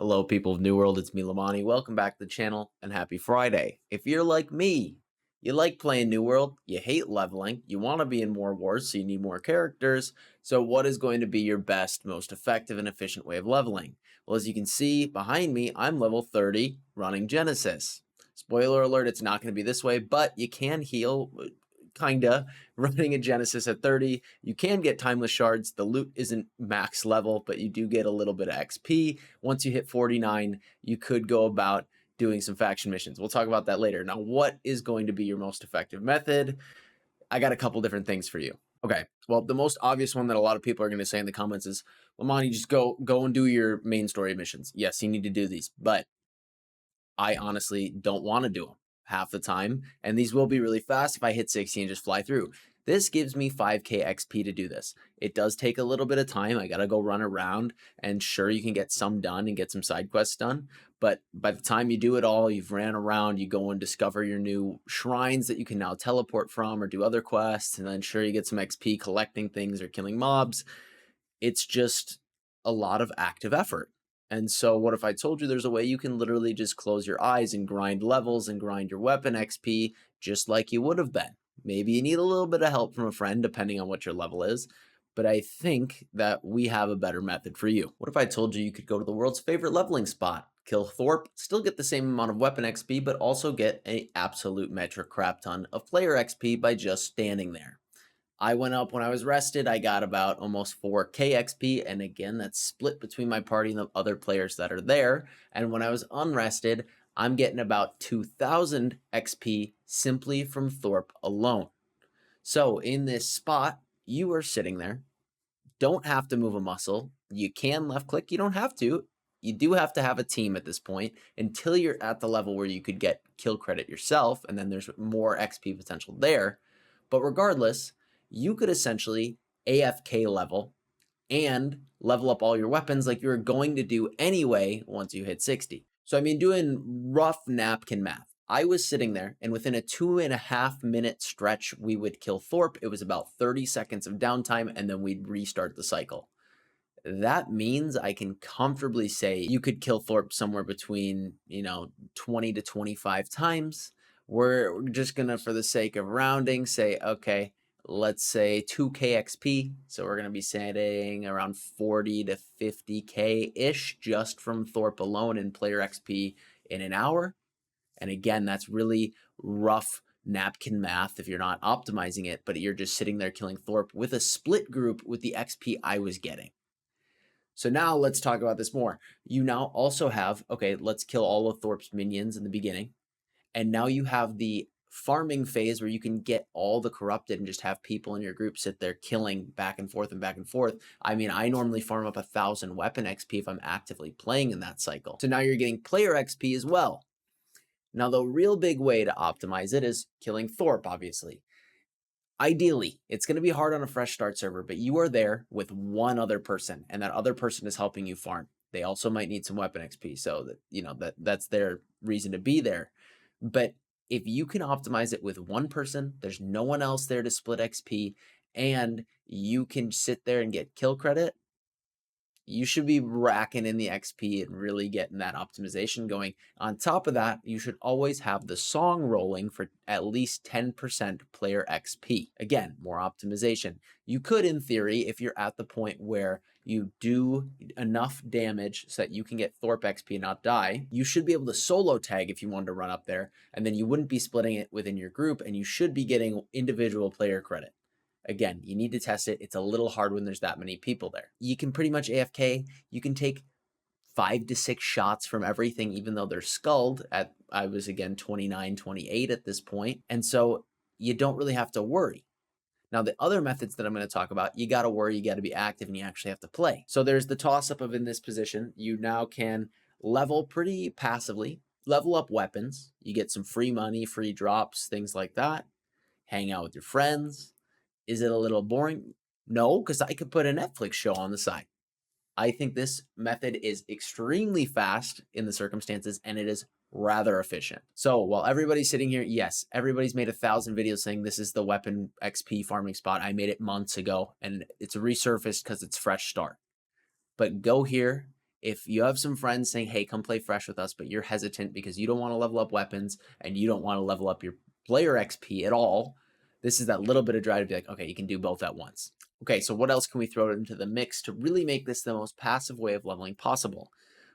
Hello, people of New World. It's me, Lamani. Welcome back to the channel and happy Friday. If you're like me, you like playing New World, you hate leveling, you want to be in more wars, so you need more characters. So, what is going to be your best, most effective, and efficient way of leveling? Well, as you can see behind me, I'm level 30 running Genesis. Spoiler alert, it's not going to be this way, but you can heal. Kinda running a Genesis at 30. You can get timeless shards. The loot isn't max level, but you do get a little bit of XP. Once you hit 49, you could go about doing some faction missions. We'll talk about that later. Now, what is going to be your most effective method? I got a couple different things for you. Okay, well, the most obvious one that a lot of people are going to say in the comments is, Lamani, just go and do your main story missions. Yes, you need to do these, but I honestly don't want to do them half the time, and these will be really fast if I hit 60 and just fly through. This gives me 5k XP to do this. It does take a little bit of time. I gotta go run around, and sure, you can get some done and get some side quests done, but by the time you do it all, you've ran around, you go and discover your new shrines that you can now teleport from or do other quests, and then sure, you get some XP collecting things or killing mobs. It's just a lot of active effort. And so what if I told you there's a way you can literally just close your eyes and grind levels and grind your weapon XP just like you would have been? Maybe you need a little bit of help from a friend depending on what your level is, but I think that we have a better method for you. What if I told you you could go to the world's favorite leveling spot, kill Thorpe, still get the same amount of weapon XP, but also get an absolute metric crap ton of player XP by just standing there? I went up when I was rested. I got about almost 4k XP. And again, that's split between my party and the other players that are there. And when I was unrested, I'm getting about 2000 XP simply from Thorpe alone. So in this spot, you are sitting there. Don't have to move a muscle. You can left click. You don't have to. You do have to have a team at this point until you're at the level where you could get kill credit yourself. And then there's more XP potential there. But regardless, you could essentially AFK level and level up all your weapons like you were going to do anyway once you hit 60. So, I mean, doing rough napkin math, I was sitting there and within a 2.5 minute stretch, we would kill Thorpe. It was about 30 seconds of downtime and then we'd restart the cycle. That means I can comfortably say you could kill Thorpe somewhere between, 20 to 25 times. We're just going to, for the sake of rounding, say, okay, let's say 2k XP. So we're going to be saying around 40 to 50k-ish just from Thorpe alone in player XP in an hour. And again, that's really rough napkin math if you're not optimizing it, but you're just sitting there killing Thorpe with a split group with the XP I was getting. So now let's talk about this more. You now also have, okay, let's kill all of Thorpe's minions in the beginning. And now you have the farming phase where you can get all the corrupted and just have people in your group sit there killing back and forth and back and forth. I mean, I normally farm up 1,000 weapon XP if I'm actively playing in that cycle. So now you're getting player XP as well. Now, the real big way to optimize it is killing Thorpe, obviously. Ideally, it's going to be hard on a fresh start server, but you are there with one other person, and that other person is helping you farm. They also might need some weapon XP, so that's their reason to be there. But if you can optimize it with one person, there's no one else there to split XP, and you can sit there and get kill credit, you should be racking in the XP and really getting that optimization going. On top of that, you should always have the song rolling for at least 10% player XP. Again, more optimization. You could, in theory, if you're at the point where you do enough damage so that you can get Thorpe XP and not die, you should be able to solo tag if you wanted to run up there, and then you wouldn't be splitting it within your group, and you should be getting individual player credit. Again, you need to test it. It's a little hard when there's that many people there. You can pretty much AFK. You can take 5 to 6 shots from everything, even though they're skulled at, I was again 29, 28 at this point. And so you don't really have to worry. Now, the other methods that I'm going to talk about, you got to worry, you got to be active, and you actually have to play. So there's the toss up of in this position, you now can level pretty passively, level up weapons. You get some free money, free drops, things like that. Hang out with your friends. Is it a little boring? No, because I could put a Netflix show on the side. I think this method is extremely fast in the circumstances, and it is rather efficient. So while everybody's sitting here, yes, everybody's made 1,000 videos saying this is the weapon XP farming spot. I made it months ago, and it's resurfaced because it's fresh start. But go here If you have some friends saying, hey, come play fresh with us, but you're hesitant because you don't want to level up weapons and you don't want to level up your player XP at all, this is that little bit of drive to be like, okay, you can do both at once. Okay, so what else can we throw into the mix to really make this the most passive way of leveling possible?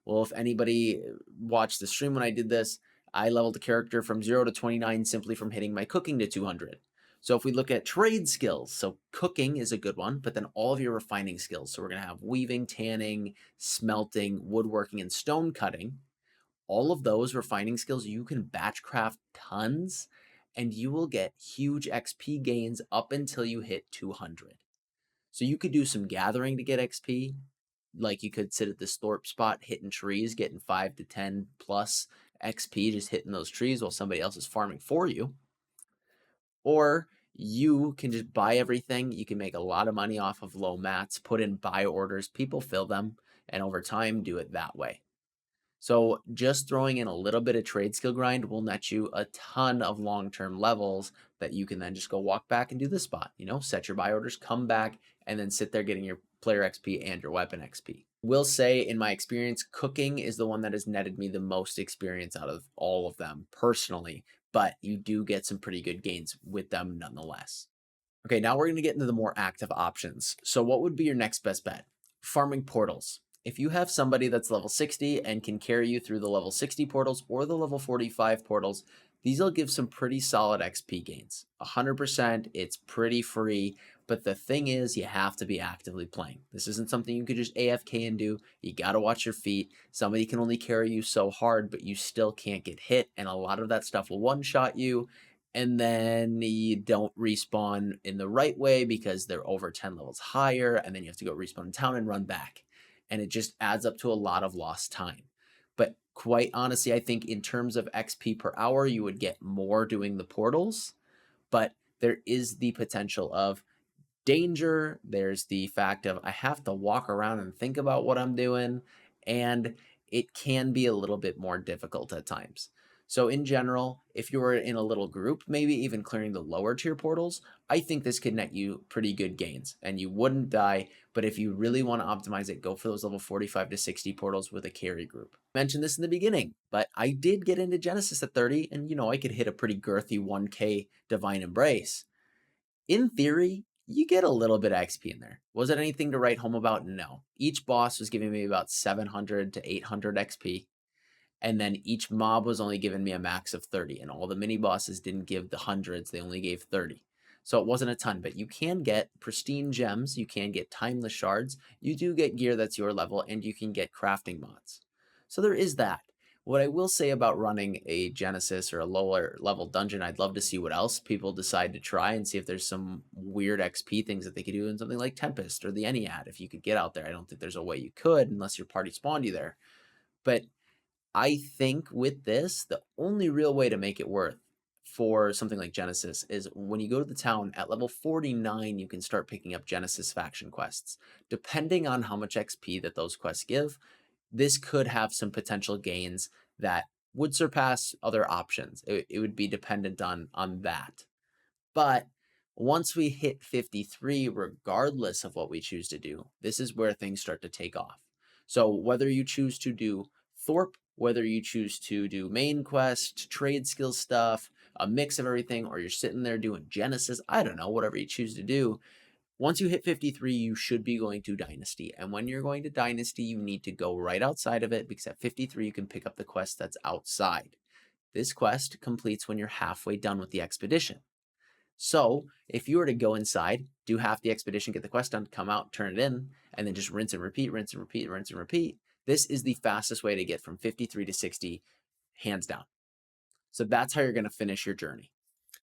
Well, if anybody watched the stream when I did this, I leveled a character from 0 to 29 simply from hitting my cooking to 200. So if we look at trade skills, so cooking is a good one, but then all of your refining skills. So we're going to have weaving, tanning, smelting, woodworking, and stone cutting. All of those refining skills, you can batch craft tons and you will get huge XP gains up until you hit 200. So you could do some gathering to get XP. Like you could sit at this Thorpe spot hitting trees, getting 5 to 10 plus XP just hitting those trees while somebody else is farming for you. Or you can just buy everything. You can make a lot of money off of low mats, put in buy orders, people fill them, and over time do it that way. So just throwing in a little bit of trade skill grind will net you a ton of long-term levels that you can then just go walk back and do this spot, set your buy orders, come back, and then sit there getting your player XP and your weapon XP. Will say in my experience, cooking is the one that has netted me the most experience out of all of them personally, but you do get some pretty good gains with them nonetheless. Okay, now we're going to get into the more active options. So what would be your next best bet? Farming portals. If you have somebody that's level 60 and can carry you through the level 60 portals or the level 45 portals, these will give some pretty solid XP gains. 100%, it's pretty free, but the thing is you have to be actively playing. This isn't something you could just AFK and do. You got to watch your feet. Somebody can only carry you so hard, but you still can't get hit, and a lot of that stuff will one-shot you, and then you don't respawn in the right way because they're over 10 levels higher, and then you have to go respawn in town and run back. And it just adds up to a lot of lost time. But quite honestly, I think in terms of XP per hour, you would get more doing the portals, but there is the potential of danger. There's the fact of I have to walk around and think about what I'm doing, and it can be a little bit more difficult at times. So in general, if you were in a little group, maybe even clearing the lower tier portals, I think this could net you pretty good gains and you wouldn't die. But if you really want to optimize it, go for those level 45 to 60 portals with a carry group. I mentioned this in the beginning, but I did get into Genesis at 30 and I could hit a pretty girthy 1K Divine Embrace. In theory, you get a little bit of XP in there. Was it anything to write home about? No. Each boss was giving me about 700 to 800 XP. And then each mob was only giving me a max of 30. And all the mini bosses didn't give the hundreds. They only gave 30. So it wasn't a ton. But you can get pristine gems. You can get timeless shards. You do get gear that's your level. And you can get crafting mods. So there is that. What I will say about running a Genesis or a lower level dungeon, I'd love to see what else people decide to try and see if there's some weird XP things that they could do in something like Tempest or the Ennead. If you could get out there, I don't think there's a way you could unless your party spawned you there. But I think with this, the only real way to make it worth for something like Genesis is when you go to the town at level 49, you can start picking up Genesis faction quests. Depending on how much XP that those quests give, this could have some potential gains that would surpass other options. It would be dependent on that. But once we hit 53, regardless of what we choose to do, this is where things start to take off. So whether you choose to do Thorpe, whether you choose to do main quest, trade skill stuff, a mix of everything, or you're sitting there doing Genesis, I don't know, whatever you choose to do, once you hit 53, you should be going to Dynasty. And when you're going to Dynasty, you need to go right outside of it because at 53, you can pick up the quest that's outside. This quest completes when you're halfway done with the expedition. So if you were to go inside, do half the expedition, get the quest done, come out, turn it in, and then just rinse and repeat, rinse and repeat, rinse and repeat, this is the fastest way to get from 53 to 60, hands down. So that's how you're going to finish your journey.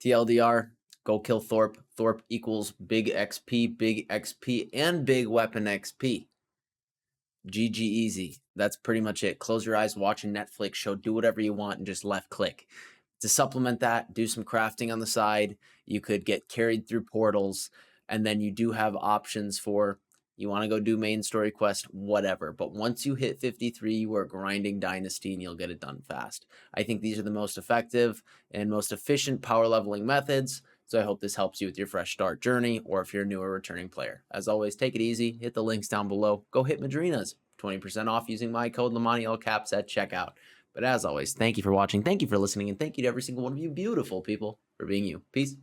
TLDR, go kill Thorpe. Thorpe equals big XP, and big weapon XP. GG easy. That's pretty much it. Close your eyes, watch a Netflix show, do whatever you want, and just left click. To supplement that, do some crafting on the side. You could get carried through portals, and then you do have options for you want to go do main story quest, whatever. But once you hit 53, you are grinding Dynasty and you'll get it done fast. I think these are the most effective and most efficient power leveling methods. So I hope this helps you with your fresh start journey, or if you're a newer returning player. As always, take it easy, hit the links down below, go hit Madrinas, 20% off using my code Lamani, all caps, at checkout. But as always, thank you for watching, thank you for listening, and thank you to every single one of you beautiful people for being you. Peace.